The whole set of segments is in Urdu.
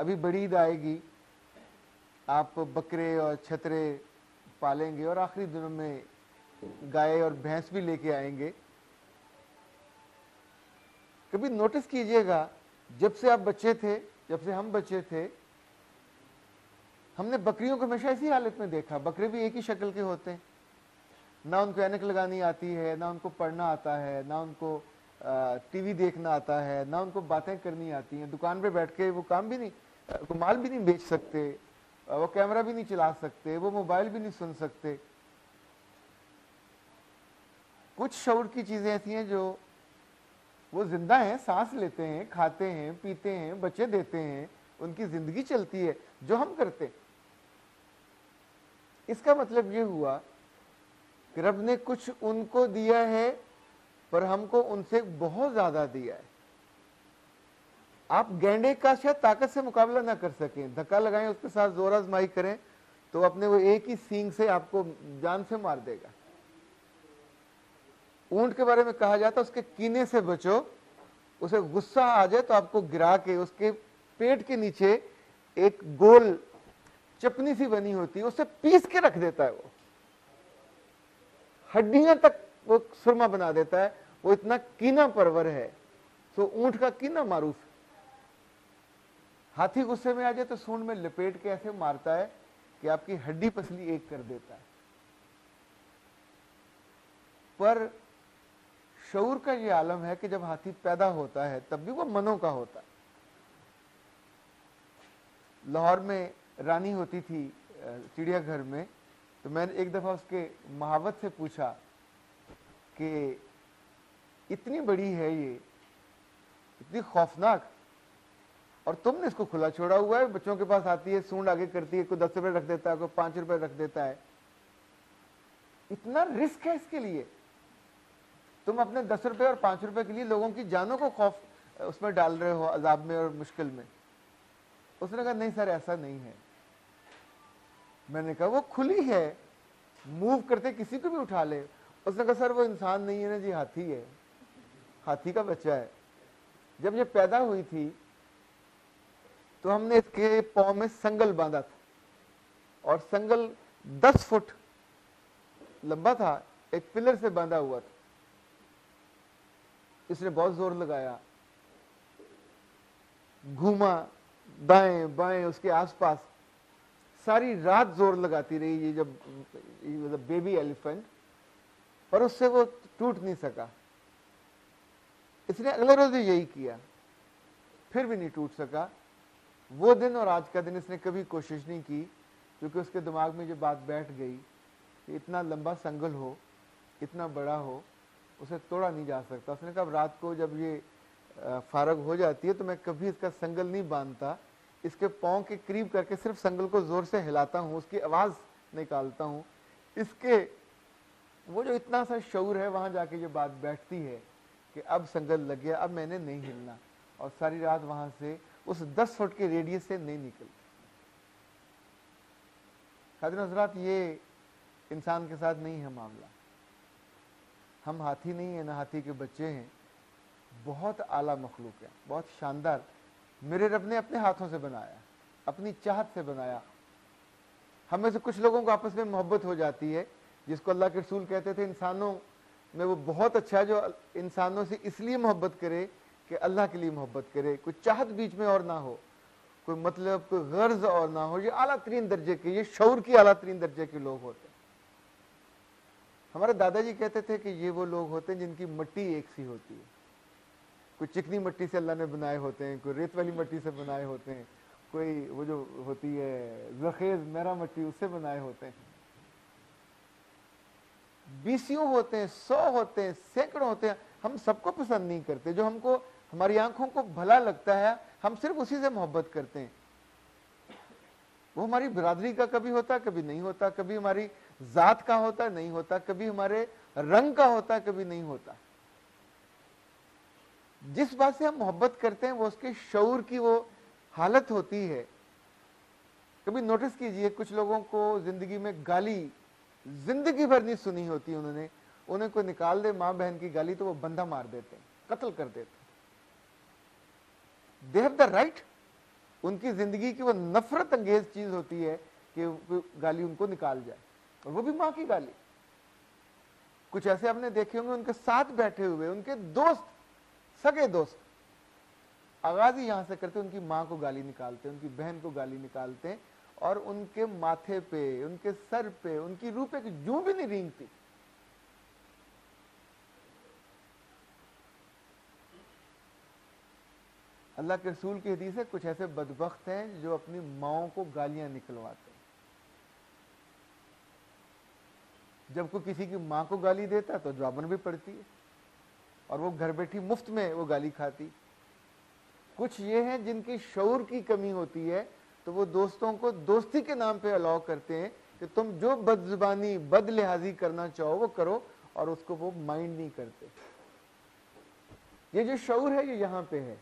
ابھی بڑی عید آئے گی, آپ بکرے اور چھترے پالیں گے اور آخری دنوں میں گائے اور بھینس بھی لے کے آئیں گے. کبھی نوٹس کیجئے گا, جب سے آپ بچے تھے, جب سے ہم بچے تھے, ہم نے بکریوں کو ہمیشہ اسی حالت میں دیکھا. بکرے بھی ایک ہی شکل کے ہوتے ہیں, نہ ان کو اینک لگانی آتی ہے, نہ ان کو پڑھنا آتا ہے, نہ ان کو ٹی وی دیکھنا آتا ہے, نہ ان کو باتیں کرنی آتی ہیں. دکان پہ بیٹھ کے وہ کام بھی نہیں, وہ مال بھی نہیں بیچ سکتے, وہ کیمرہ بھی نہیں چلا سکتے, وہ موبائل بھی نہیں سن سکتے. کچھ شعور کی چیزیں ایسی ہیں جو وہ زندہ ہیں, سانس لیتے ہیں, کھاتے ہیں, پیتے ہیں, بچے دیتے ہیں, ان کی زندگی چلتی ہے. جو ہم کرتے, اس کا مطلب یہ ہوا کہ رب نے کچھ ان کو دیا ہے پر ہم کو ان سے بہت زیادہ دیا ہے. آپ گینڈے کا شاید طاقت سے مقابلہ نہ کر سکیں, دھکا لگائیں, اس کے ساتھ زور آزمائی کریں تو اپنے وہ ایک ہی سینگ سے آپ کو جان سے مار دے گا. اونٹ کے بارے میں کہا جاتا ہے اس کے کینے سے بچو, اسے غصہ آ جائے تو آپ کو گرا کے اس کے پیٹ کے نیچے ایک گول چپنی سی بنی ہوتی ہے, اسے پیس کے رکھ دیتا ہے, وہ ہڈیاں تک وہ سرما بنا دیتا ہے. وہ اتنا کینا پرور ہے. تو اونٹ کا کینا معروف ہے. ہاتھی غصے میں آ جائے تو سونڈ میں لپیٹ کے ایسے مارتا ہے کہ آپ کی ہڈی پسلی ایک کر دیتا ہے. پر شعور کا یہ عالم ہے کہ جب ہاتھی پیدا ہوتا ہے تب بھی وہ منوں کا ہوتا ہے. لاہور میں رانی ہوتی تھی چڑیا گھر میں, تو میں نے ایک دفعہ اس کے محاوت سے پوچھا کہ اتنی بڑی ہے یہ, اتنی خوفناک, اور تم نے اس کو کھلا چھوڑا ہوا ہے. بچوں کے پاس آتی ہے, سونڈ آگے کرتی ہے, کوئی 10 روپے رکھ دیتا ہے, کوئی 5 روپے رکھ دیتا ہے. اتنا رسک ہے اس کے لیے. تم اپنے 10 روپے اور 5 روپے کے لیے لوگوں کی جانوں کو خوف اس میں ڈال رہے ہو, عذاب میں اور مشکل میں. اس نے کہا نہیں سر, ایسا نہیں ہے. میں نے کہا وہ کھلی ہے, موو کرتے کسی کو بھی اٹھا لے. اس نے کہا سر وہ انسان نہیں ہے نا جی, ہاتھی ہے, ہاتھی کا بچہ ہے. جب یہ پیدا ہوئی تھی تو ہم نے اس کے پاؤں میں سنگل باندھا تھا, اور سنگل 10 فٹ لمبا تھا, ایک پلر سے باندھا ہوا تھا. اس نے بہت زور لگایا, گھوما دائیں بائیں اس کے آس پاس, ساری رات زور لگاتی رہی یہ جب بیبی ایلیفنٹ, پر اس سے وہ ٹوٹ نہیں سکا. اس نے اگلے روز یہی کیا, پھر بھی نہیں ٹوٹ سکا. وہ دن اور آج کا دن اس نے کبھی کوشش نہیں کی, کیونکہ اس کے دماغ میں یہ بات بیٹھ گئی کہ اتنا لمبا سنگل ہو, اتنا بڑا ہو, اسے توڑا نہیں جا سکتا. اس نے کہا رات کو جب یہ فارغ ہو جاتی ہے تو میں کبھی اس کا سنگل نہیں باندھتا, اس کے پاؤں کے قریب کر کے صرف سنگل کو زور سے ہلاتا ہوں, اس کی آواز نکالتا ہوں. اس کے وہ جو اتنا سا شعور ہے, وہاں جا کے یہ بات بیٹھتی ہے کہ اب سنگل لگ گیا, اب میں نے نہیں ہلنا. اور ساری رات وہاں سے اس 10 فٹ کے ریڈیس سے نہیں نکل. حضرت حضرات, یہ انسان کے ساتھ نہیں ہے معاملہ. ہم ہاتھی نہیں ہیں, نہ ہاتھی کے بچے ہیں. بہت اعلیٰ مخلوق ہے, بہت شاندار. میرے رب نے اپنے ہاتھوں سے بنایا, اپنی چاہت سے بنایا. ہم میں سے کچھ لوگوں کو آپس میں محبت ہو جاتی ہے, جس کو اللہ کے رسول کہتے تھے انسانوں میں وہ بہت اچھا ہے جو انسانوں سے اس لیے محبت کرے کہ اللہ کے لیے محبت کرے, کوئی چاہت بیچ میں اور نہ ہو, کوئی مطلب کوئی غرض اور نہ ہو. یہ اعلیٰ ترین درجے کے, یہ شعور کی اعلیٰ ترین درجے کے لوگ ہوتے ہیں. ہمارے دادا جی کہتے تھے کہ یہ وہ لوگ ہوتے ہیں جن کی مٹی ایک سی ہوتی ہے. کوئی چکنی مٹی سے اللہ نے بنائے ہوتے ہیں, کوئی ریت والی مٹی سے بنائے ہوتے ہیں, کوئی وہ جو ہوتی ہے زرخیز میرا مٹی, اس سے بنائے ہوتے ہیں. 20 ہوتے ہیں, 100 ہوتے ہیں, سینکڑوں ہوتے ہیں. ہم سب کو پسند نہیں کرتے. جو ہم کو ہماری آنکھوں کو بھلا لگتا ہے ہم صرف اسی سے محبت کرتے ہیں. وہ ہماری برادری کا کبھی ہوتا, کبھی نہیں ہوتا, کبھی ہماری ذات کا ہوتا, نہیں ہوتا, کبھی ہمارے رنگ کا ہوتا, کبھی نہیں ہوتا. جس بات سے ہم محبت کرتے ہیں وہ اس کے شعور کی وہ حالت ہوتی ہے. کبھی نوٹس کیجئے, کچھ لوگوں کو زندگی میں گالی زندگی بھر نہیں سنی ہوتی, انہیں کوئی نکال دے ماں بہن کی گالی تو وہ بندہ مار دیتے ہیں, قتل کر دیتے ہیں. They have the right. ان کی زندگی کی وہ نفرت انگیز چیز ہوتی ہے کہ گالی ان کو نکال جائے، اور وہ بھی ماں کی گالی۔ کچھ ایسے آپ نے دیکھے ہوں گے ان کے ساتھ بیٹھے ہوئے ان کے دوست، سگے دوست، آغاز ہی یہاں سے کرتے، ان کی ماں کو گالی نکالتے، ان کی بہن کو گالی نکالتے، اور ان کے ماتھے پہ، ان کے سر پہ، ان کی روح پہ جوں بھی نہیں رینگتی۔ اللہ کے رسول کی حدیث ہے، کچھ ایسے بدبخت ہیں جو اپنی ماؤں کو گالیاں نکلواتے ہیں۔ جب کوئی کسی کی ماں کو گالی دیتا ہے تو جواباً بھی پڑتی ہے، اور وہ گھر بیٹھی مفت میں وہ گالی کھاتی۔ کچھ یہ ہیں جن کی شعور کی کمی ہوتی ہے، تو وہ دوستوں کو دوستی کے نام پہ الاؤ کرتے ہیں کہ تم جو بد زبانی، بد لحاظی کرنا چاہو وہ کرو، اور اس کو وہ مائنڈ نہیں کرتے۔ یہ جو شعور ہے یہ یہاں پہ ہے،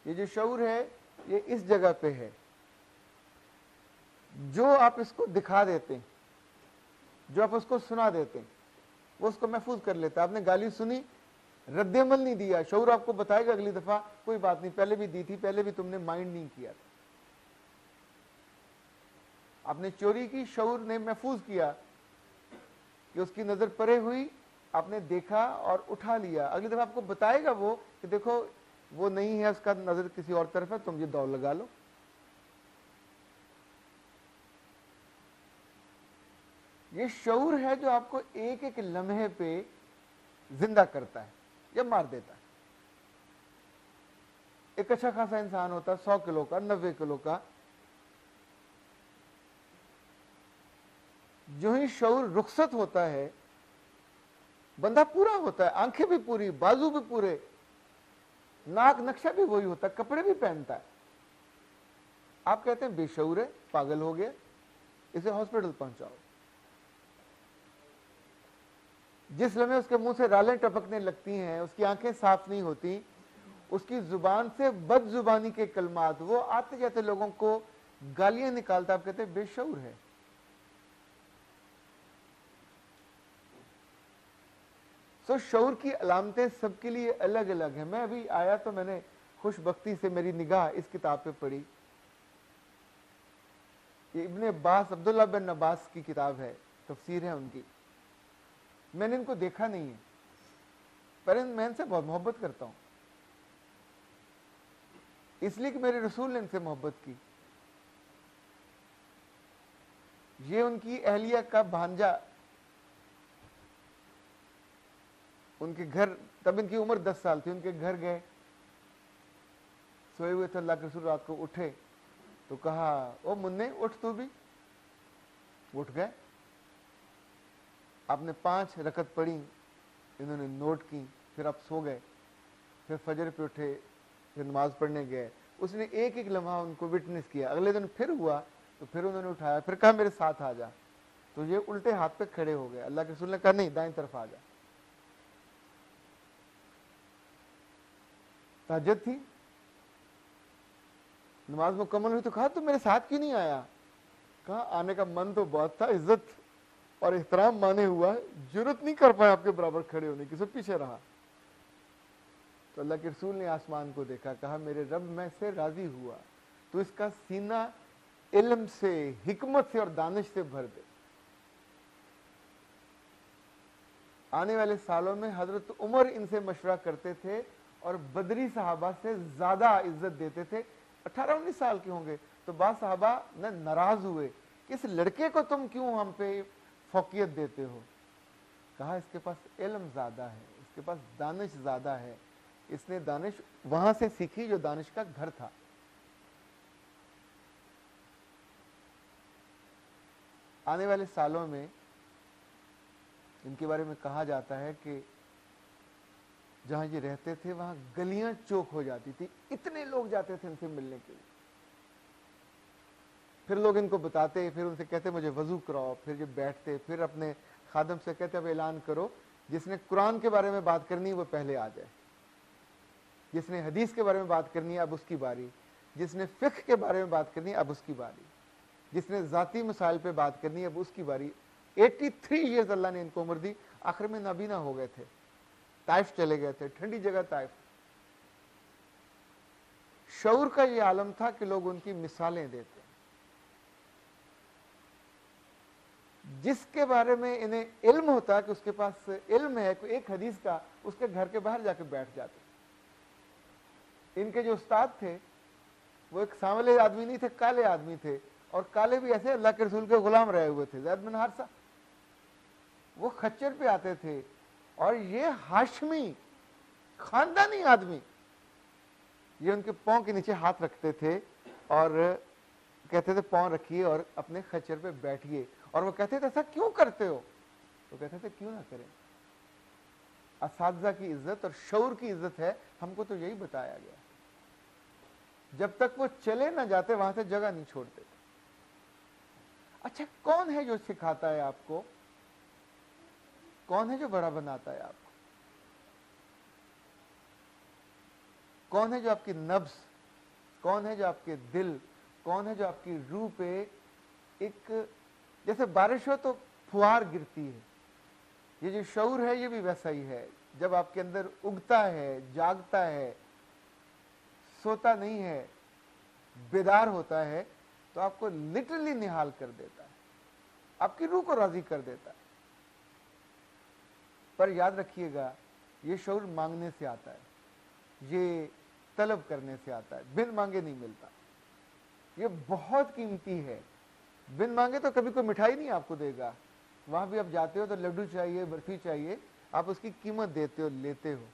یہ جو شعور ہے یہ اس جگہ پہ ہے۔ جو آپ اس کو دکھا دیتے ہیں، جو آپ اس کو سنا دیتے ہیں، وہ اس کو محفوظ کر لیتا ہے۔ آپ نے گالی سنی، رد عمل نہیں دیا، شعور آپ کو بتائے گا اگلی دفعہ کوئی بات نہیں، پہلے بھی دی تھی، پہلے بھی تم نے مائنڈ نہیں کیا تھا۔ آپ نے چوری کی، شعور نے محفوظ کیا کہ اس کی نظر پرے ہوئی، آپ نے دیکھا اور اٹھا لیا، اگلی دفعہ آپ کو بتائے گا وہ کہ دیکھو وہ نہیں ہے، اس کا نظر کسی اور طرف ہے، تم یہ دوڑ لگا لو۔ یہ شعور ہے جو آپ کو ایک ایک لمحے پہ زندہ کرتا ہے یا مار دیتا ہے۔ ایک اچھا خاصا انسان ہوتا ہے، 100 کلو کا، 90 کلو کا، جو ہی شعور رخصت ہوتا ہے بندہ پورا ہوتا ہے، آنکھیں بھی پوری، بازو بھی پورے، ناک نقشہ بھی وہی ہوتا ہے، کپڑے بھی پہنتا ہے۔ آپ کہتے ہیں بے شعور ہے، پاگل ہو گیا، اسے ہاسپٹل پہنچاؤ۔ جس لمحے اس کے منہ سے رالیں ٹپکنے لگتی ہیں، اس کی آنکھیں صاف نہیں ہوتی، اس کی زبان سے بد زبانی کے کلمات، وہ آتے جاتے لوگوں کو گالیاں نکالتا، آپ کہتے ہیں بے شعور ہے۔ شعور کی علامتیں سب کے لیے الگ الگ ہیں۔ میں ابھی آیا تو میں نے خوش بختی سے میری نگاہ اس کتاب پہ پڑی، یہ ابن عباس، عبداللہ بن عباس کی کتاب ہے، تفسیر ہے ان کی۔ میں نے ان کو دیکھا نہیں ہے، پر میں ان سے بہت محبت کرتا ہوں، اس لیے کہ میرے رسول نے ان سے محبت کی۔ یہ ان کی اہلیہ کا بھانجا، ان کے گھر، تب ان کی عمر 10 سال تھی، ان کے گھر گئے، سوئے ہوئے تھے، اللہ کے رسول رات کو اٹھے تو کہا او مننے اٹھ تو بھی، اٹھ گئے۔ آپ نے 5 رکعت پڑھی، انہوں نے نوٹ کی، پھر آپ سو گئے، پھر فجر پہ اٹھے، پھر نماز پڑھنے گئے۔ اس نے ایک ایک لمحہ ان کو وٹنس کیا۔ اگلے دن پھر ہوا تو پھر انہوں نے اٹھایا، پھر کہا میرے ساتھ آ جا، تو یہ الٹے ہاتھ پہ کھڑے ہو گئے۔ اللہ کے رسول نے کہا نہیں، دائیں طرف آ جا۔ تہجد تھی، نماز مکمل ہوئی تو کہا تو میرے ساتھ کیوں نہیں آیا؟ کہا آنے کا من تو بہت تھا، عزت اور احترام مانے ہوا، جرت نہیں کر پایا آپ کے برابر کھڑے ہونے کی، سب پیچھے رہا۔ تو اللہ کے رسول نے آسمان کو دیکھا، کہا میرے رب میں سے راضی ہوا، تو اس کا سینہ علم سے، حکمت سے اور دانش سے بھر دے۔ آنے والے سالوں میں حضرت عمر ان سے مشورہ کرتے تھے اور بدری صحابہ سے زیادہ عزت دیتے تھے۔ 18-19 سال کے ہوں گے تو بعض صحابہ ناراض ہوئے کہ اس لڑکے کو تم کیوں ہم پہ فوقیت دیتے ہو؟ کہا اس کے پاس علم زیادہ ہے، اس کے پاس دانش زیادہ ہے، اس نے دانش وہاں سے سیکھی جو دانش کا گھر تھا۔ آنے والے سالوں میں ان کے بارے میں کہا جاتا ہے کہ جہاں یہ رہتے تھے وہاں گلیاں چوک ہو جاتی تھی، اتنے لوگ جاتے تھے ان سے ملنے کے لیے۔ پھر لوگ ان کو بتاتے، پھر ان سے کہتے مجھے وضو کراؤ، پھر جب بیٹھتے پھر اپنے خادم سے کہتے اب اعلان کرو جس نے قرآن کے بارے میں بات کرنی ہے وہ پہلے آ جائے، جس نے حدیث کے بارے میں بات کرنی ہے اب اس کی باری، جس نے فقہ کے بارے میں بات کرنی ہے اب اس کی باری، جس نے ذاتی مسائل پہ بات کرنی ہے اب اس کی باری۔ 83 ایئرز اللہ نے ان کو عمر دی، آخر میں نابینا ہو گئے تھے، طائف چلے گئے تھے، ٹھنڈی جگہ طائف۔ شعور کا یہ عالم تھا کہ لوگ ان کی مثالیں دیتے، جس کے بارے میں انہیں علم ہوتا کہ اس کے پاس علم ہے کوئی ایک حدیث کا، اس کے گھر کے باہر جا کے بیٹھ جاتے۔ ان کے جو استاد تھے وہ ایک سانولے آدمی نہیں تھے، کالے آدمی تھے، اور کالے بھی ایسے اللہ کے رسول کے غلام رہے ہوئے تھے، زید بن حارثہ۔ وہ خچر پہ آتے تھے، اور یہ ہاشمی خاندانی آدمی، یہ ان کے پاؤں کے نیچے ہاتھ رکھتے تھے اور کہتے تھے پاؤں رکھیے اور اپنے خچر پہ بیٹھیے، اور وہ کہتے تھے ایسا کیوں کرتے ہو؟ وہ کہتے تھے کیوں نہ کریں، اساتذہ کی عزت اور شعور کی عزت ہے، ہم کو تو یہی بتایا گیا۔ جب تک وہ چلے نہ جاتے وہاں سے جگہ نہیں چھوڑتے۔ اچھا کون ہے جو سکھاتا ہے آپ کو؟ کون ہے جو بڑا بناتا ہے آپ کو؟ کون ہے جو آپ کی نبض، کون ہے جو آپ کے دل، کون ہے جو آپ کی روح پہ ایک جیسے بارش ہو تو پھوار گرتی ہے، یہ جو شعور ہے یہ بھی ویسا ہی ہے، جب آپ کے اندر اگتا ہے، جاگتا ہے، سوتا نہیں ہے، بیدار ہوتا ہے، تو آپ کو لٹرلی نہال کر دیتا ہے، آپ کی روح کو راضی کر دیتا ہے۔ پر یاد رکھیے گا یہ شعور مانگنے سے آتا ہے، یہ طلب کرنے سے آتا ہے، بن مانگے نہیں ملتا۔ یہ بہت قیمتی ہے، بن مانگے تو کبھی کوئی مٹھائی نہیں آپ کو دے گا، وہاں بھی آپ جاتے ہو تو لڈو چاہیے، برفی چاہیے، آپ اس کی قیمت دیتے ہو، لیتے ہو۔